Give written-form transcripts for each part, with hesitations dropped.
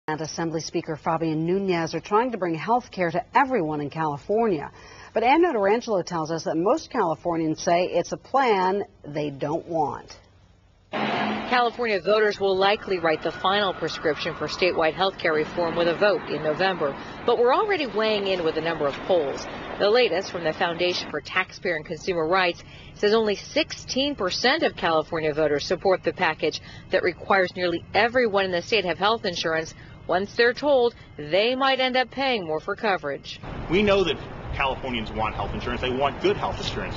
And Assembly Speaker Fabian Nunez are trying to bring health care to everyone in California. But Notarangelo tells us that most Californians say it's a plan they don't want. California voters will likely write the final prescription for statewide health care reform with a vote in November. But we're already weighing in with a number of polls. The latest from the Foundation for Taxpayer and Consumer Rights says only 16% of California voters support the package that requires nearly everyone in the state have health insurance once they're told they might end up paying more for coverage. We know that Californians want health insurance. They want good health insurance.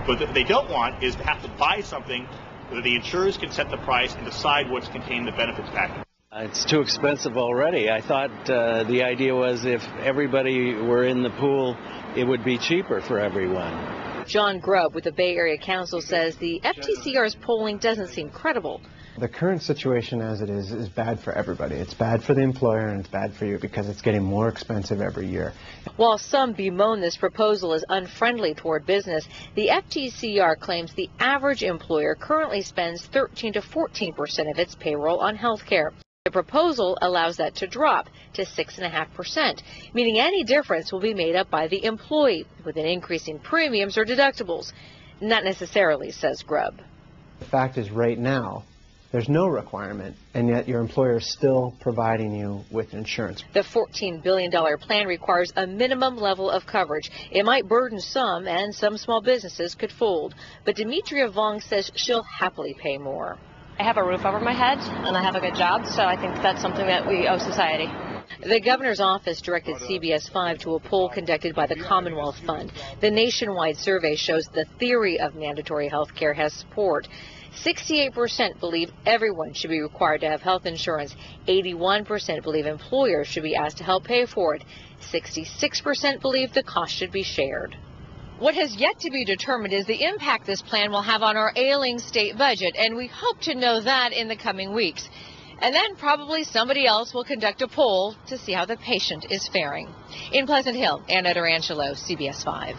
But what they don't want is to have to buy something that the insurers can set the price and decide what's contained in the benefits package. It's too expensive already. I thought the idea was if everybody were in the pool, it would be cheaper for everyone. John Grubb with the Bay Area Council says the FTCR's polling doesn't seem credible. The current situation as it is bad for everybody. It's bad for the employer and it's bad for you because it's getting more expensive every year. While some bemoan this proposal as unfriendly toward business, the FTCR claims the average employer currently spends 13 to 14% of its payroll on health care. The proposal allows that to drop to 6.5%, meaning any difference will be made up by the employee with an increase in premiums or deductibles. Not necessarily, says Grubb. The fact is right now, there's no requirement, and yet your employer is still providing you with insurance. The $14 billion plan requires a minimum level of coverage. It might burden some, and some small businesses could fold. But Demetria Vong says she'll happily pay more. I have a roof over my head, and I have a good job, so I think that's something that we owe society. The governor's office directed CBS 5 to a poll conducted by the Commonwealth Fund. The nationwide survey shows the theory of mandatory health care has support. 68% believe everyone should be required to have health insurance. 81% believe employers should be asked to help pay for it. 66% believe the cost should be shared. What has yet to be determined is the impact this plan will have on our ailing state budget, and we hope to know that in the coming weeks. And then probably somebody else will conduct a poll to see how the patient is faring. In Pleasant Hill, Notarangelo, CBS 5.